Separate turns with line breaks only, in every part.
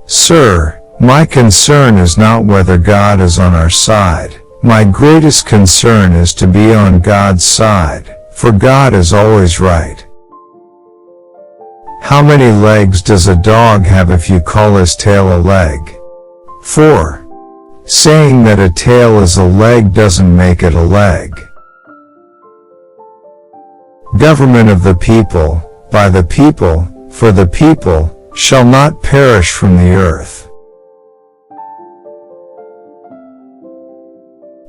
Sir, my concern is not whether God is on our side. My greatest concern is to be on God's side, for God is always right. How many legs does a dog have if you call his tail a leg? 4. Saying that a tail is a leg doesn't make it a leg. Government of the people, by the people, for the people, shall not perish from the earth.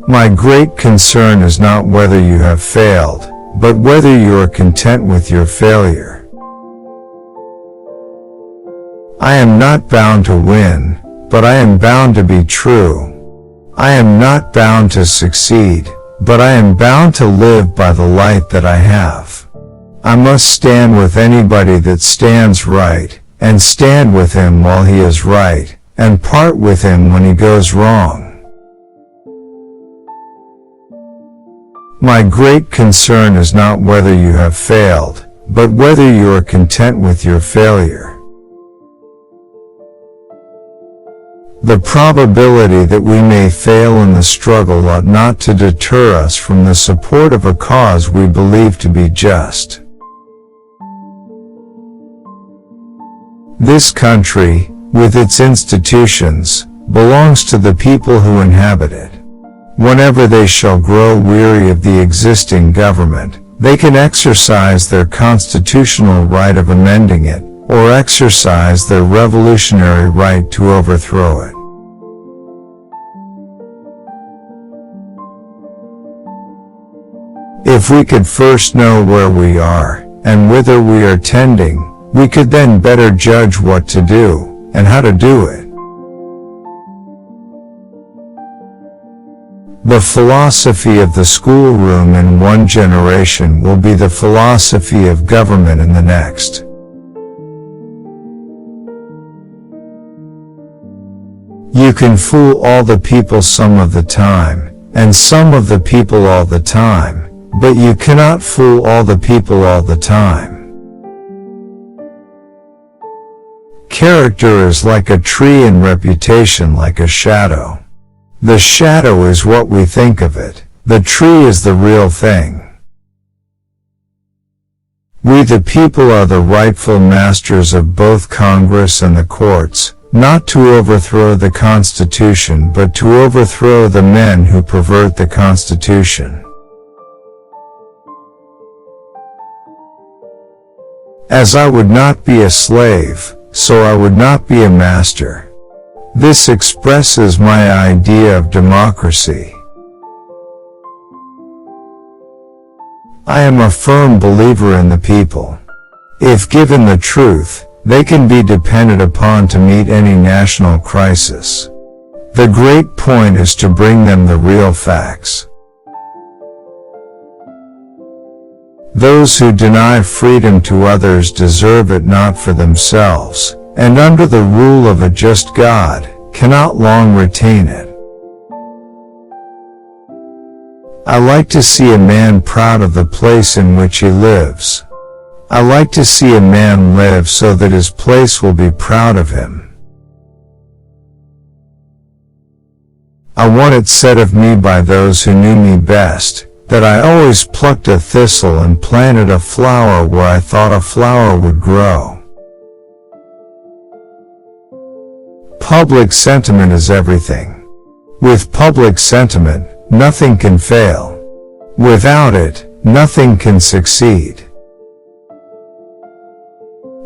My great concern is not whether you have failed, but whether you are content with your failure. I am not bound to win, but I am bound to be true. I am not bound to succeed, but I am bound to live by the light that I have. I must stand with anybody that stands right, and stand with him while he is right, and part with him when he goes wrong. My great concern is not whether you have failed, but whether you are content with your failure. The probability that we may fail in the struggle ought not to deter us from the support of a cause we believe to be just. This country, with its institutions, belongs to the people who inhabit it. Whenever they shall grow weary of the existing government, they can exercise their constitutional right of amending it, or exercise their revolutionary right to overthrow it. If we could first know where we are, and whither we are tending, we could then better judge what to do, and how to do it. The philosophy of the schoolroom in one generation will be the philosophy of government in the next. You can fool all the people some of the time, and some of the people all the time, but you cannot fool all the people all the time. Character is like a tree and reputation like a shadow. The shadow is what we think of it, the tree is the real thing. We the people are the rightful masters of both Congress and the courts, not to overthrow the Constitution but to overthrow the men who pervert the Constitution. As I would not be a slave, so I would not be a master. This expresses my idea of democracy. I am a firm believer in the people. If given the truth, they can be depended upon to meet any national crisis. The great point is to bring them the real facts. Those who deny freedom to others deserve it not for themselves, and under the rule of a just God, cannot long retain it. I like to see a man proud of the place in which he lives. I like to see a man live so that his place will be proud of him. I want it said of me by those who knew me best, that I always plucked a thistle and planted a flower where I thought a flower would grow. Public sentiment is everything. With public sentiment, nothing can fail. Without it, nothing can succeed.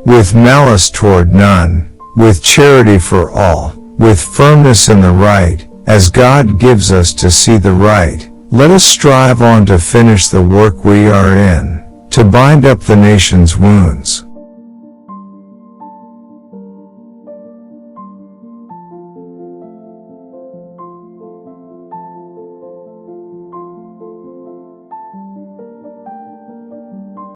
With malice toward none, with charity for all, with firmness in the right, as God gives us to see the right, let us strive on to finish the work we are in, to bind up the nation's wounds.